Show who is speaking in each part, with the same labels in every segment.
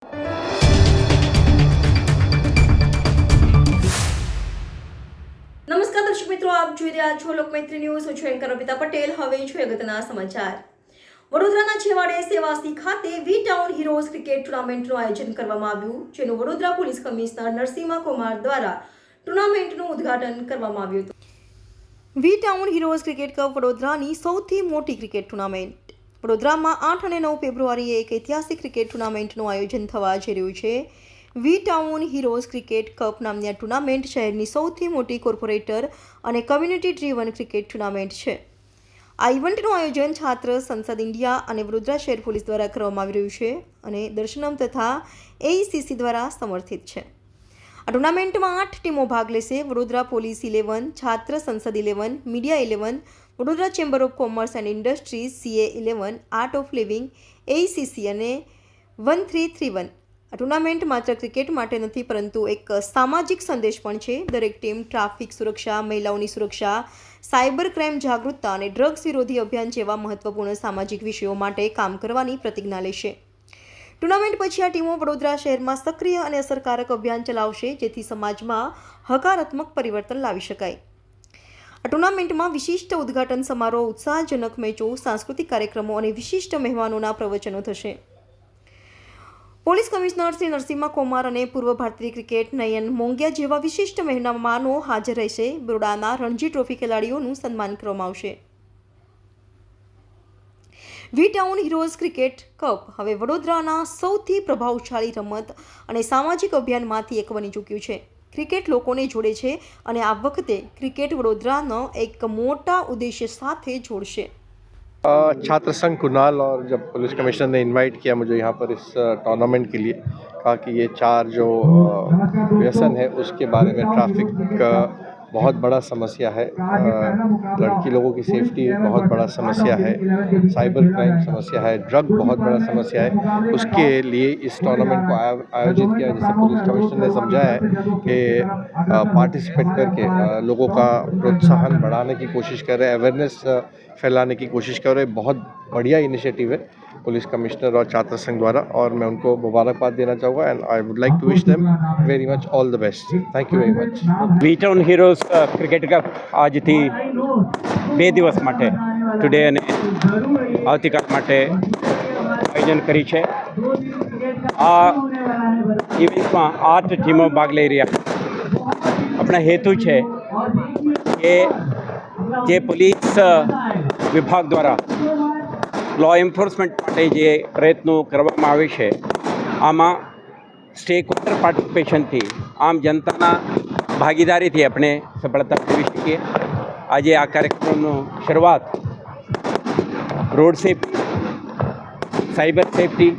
Speaker 1: નમસ્કાર દર્શક મિત્રો, આપ જોઈ રહ્યા છો લોકમૈત્રી ન્યૂઝ. હું છું એન્કર અમિતા પટેલ. હવે જોઈએ અગત્યના સમાચાર. વડોદરાના છેવાડે સેવાસી ખાતે વી ટાઉન હીરોઝ ક્રિકેટ ટુર્નામેન્ટનું આયોજન કરવામાં આવ્યું, જેનું વડોદરા પોલીસ કમિશનર નરસિંહ કુમાર દ્વારા ટુર્નામેન્ટનું ઉદ્ઘાટન કરવામાં આવ્યું હતું. વી ટાઉન હીરોઝ ક્રિકેટ કપ વડોદરાની સૌથી મોટી ક્રિકેટ ટુર્નામેન્ટ. વડોદરામાં 8 અને 9 ફેબ્રુઆરીએ એક ઐતિહાસિક ક્રિકેટ ટુર્નામેન્ટનું આયોજન થવા જઈ રહ્યું છે. વી ટાઉન હીરોઝ ક્રિકેટ કપ નામની આ ટુર્નામેન્ટ શહેરની સૌથી મોટી કોર્પોરેટર અને કમ્યુનિટી ડ્રીવન ક્રિકેટ ટુર્નામેન્ટ છે. આ ઇવેન્ટનું આયોજન છાત્ર સંસદ ઇન્ડિયા અને વડોદરા શહેર પોલીસ દ્વારા કરવામાં આવી રહ્યું છે અને દર્શનમ તથા AECC દ્વારા સમર્થિત છે. આ ટુર્નામેન્ટમાં 8 ટીમો ભાગ લેશે. વડોદરા પોલીસ 11, છાત્ર સંસદ 11, media 11, Vadodara chamber of commerce and industries CA 11, art of living, AECC અને 1331. આ ટુર્નામેન્ટ માત્ર ક્રિકેટ માટે નથી, પરંતુ એક સામાજિક સંદેશ પણ છે. દરેક ટીમ ટ્રાફિક સુરક્ષા, મહિલાઓની સુરક્ષા, સાયબર ક્રાઇમ જાગૃતતા અને ડ્રગ્સ વિરોધી અભિયાન જેવા મહત્વપૂર્ણ સામાજિક વિષયો માટે કામ કરવાની પ્રતિજ્ઞા લેશે. ટુર્નામેન્ટ પછી આ ટીમો વડોદરા શહેરમાં સક્રિય અને અસરકારક અભિયાન ચલાવશે, જેથી સમાજમાં હકારાત્મક પરિવર્તન લાવી શકાય. આ ટુર્નામેન્ટમાં વિશિષ્ટ ઉદ્ઘાટન સમારોહ, ઉત્સાહજનક મેચો, સાંસ્કૃતિક કાર્યક્રમો અને વિશિષ્ટ મહેમાનોના પ્રવચનો થશે. પોલીસ કમિશનર શ્રી નરસિંહ કુમાર અને પૂર્વ ભારતીય ક્રિકેટ નયન મોંગિયા જેવા વિશિષ્ટ મહેમાનો હાજર રહેશે. બરોડાના રણજી ટ્રોફી ખેલાડીઓનું સન્માન કરવામાં આવશે. વી ટાઉન હીરોઝ ક્રિકેટ કપ હવે વડોદરાના સૌથી પ્રભાવશાળી રમત અને સામાજિક અભિયાનમાંથી એક બની ચૂક્યું છે. ક્રિકેટ લોકોને જોડે છે અને આ વખતે ક્રિકેટ વડોદરાનો એક મોટા ઉદ્દેશ્ય સાથે જોડશે.
Speaker 2: छात्र संघ कुणाल और जब पुलिस कमिश्नर ने इनवाइट किया मुझे यहाँ पर इस टूर्नामेंट के लिए, कहा कि ये 4 जो व्यसन है उसके बारे में ट्रैफिक बहुत बड़ा समस्या है, लड़की लोगों की सेफ्टी बहुत बड़ा समस्या है, साइबर क्राइम समस्या है, ड्रग बहुत बड़ा समस्या है. उसके लिए इस टूर्नामेंट को आयोजित किया, जिसे पुलिस कमिश्नर ने समझा है कि पार्टिसिपेट करके लोगों का प्रोत्साहन बढ़ाने की कोशिश कर रहे हैं, अवेयरनेस फैलाने की कोशिश कर रहे हैं. बहुत बढ़िया इनिशिएटिव है पुलिस कमिश्नर और छात्र संघ द्वारा, और मैं उनको मुबारकबाद देना चाहूँगा and I would like to wish them very much all the best. Thank you very much.
Speaker 3: V town heroes cricket cup આજથી 2 દિવસ માટે ટુડે અને આવતીકાલ માટે આયોજન કરી છે. આ ઇવેન્ટમાં 8 ટીમો ભાગ લઈ રહ્યા. આપણા હેતુ છે કે જે પોલીસ વિભાગ દ્વારા લો એન્ફોર્સમેન્ટ માટે જે પ્રયત્નો કરવામાં આવે છે, આમાં સ્ટેક હોલ્ડર પાર્ટિસિપેશનથી, આમ જનતાના ભાગીદારીથી આપણે સફળતા મેળવી શકીએ. આજે આ કાર્યક્રમનો શરૂઆત રોડ સેફટી, સાયબર સેફટી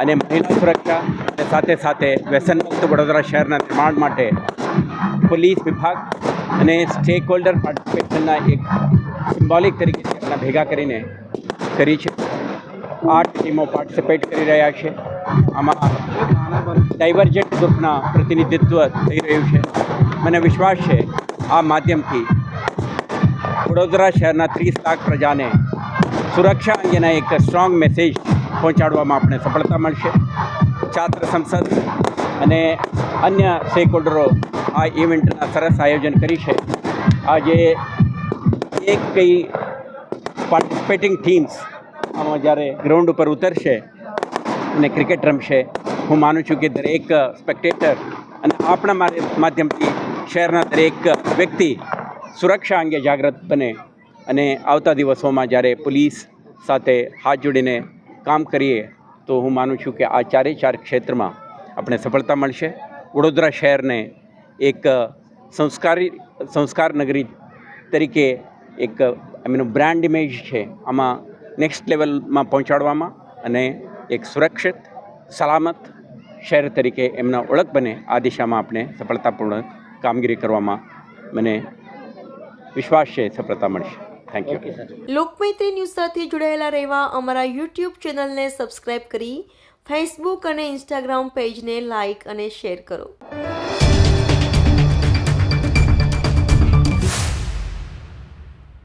Speaker 3: અને મહિલા સુરક્ષા અને સાથે સાથે વ્યસનમુક્ત વડોદરા શહેરના નિર્માણ માટે પોલીસ વિભાગ અને સ્ટેક હોલ્ડર પાર્ટિસિપેશનના એક સિમ્બોલિક તરીકે આપણે ભેગા કરીને કરી છે. 8 ટીમો પાર્ટિસિપેટ કરી રહ્યા છે. આમાં ડાયવર્જન્ટ ગ્રુપના પ્રતિનિધિત્વ થઈ રહ્યું છે. મને વિશ્વાસ છે આ માધ્યમથી વડોદરા શહેરના 30 લાખ પ્રજાને સુરક્ષા અંગેના એક સ્ટ્રોંગ મેસેજ પહોંચાડવામાં આપણે સફળતા મળશે. છાત્ર સંસદ અને અન્ય સ્ટેક હોલ્ડરો આ ઇવેન્ટના સરસ આયોજન કરી છે. આજે એક કઈ પાર્ટિસિપેટિંગ ટીમ્સ આમાં જ્યારે ગ્રાઉન્ડ ઉપર ઉતરશે અને ક્રિકેટ રમશે, હું માનું છું કે દરેક સ્પેક્ટેટર અને આપણા માધ્યમથી શહેરના દરેક વ્યક્તિ સુરક્ષા અંગે જાગૃત બને અને આવતા દિવસોમાં જ્યારે પોલીસ સાથે હાથ જોડીને કામ કરીએ તો હું માનું છું કે આ 4 ક્ષેત્રમાં આપણે સફળતા મળશે. વડોદરા શહેરને એક સંસ્કાર નગરી તરીકે એક એમનું બ્રાન્ડ ઇમેજ છે, આમાં નેક્સ્ટ લેવલમાં પહોંચાડવામાં અને એક સુરક્ષિત સલામત શહેર તરીકે એમના ઓળખ બને, આ દિશામાં આપણે સફળતાપૂર્વક કામગીરી કરવામાં મને વિશ્વાસ છે સફળતા મળશે. Thank you.
Speaker 1: લોકમૈત્રી ન્યૂઝ સાથે જોડાયેલા રહેવા અમારા YouTube ચેનલને સબસ્ક્રાઇબ કરી ફેસબુક અને ઇન્સ્ટાગ્રામ પેજને લાઇક અને શેર કરો.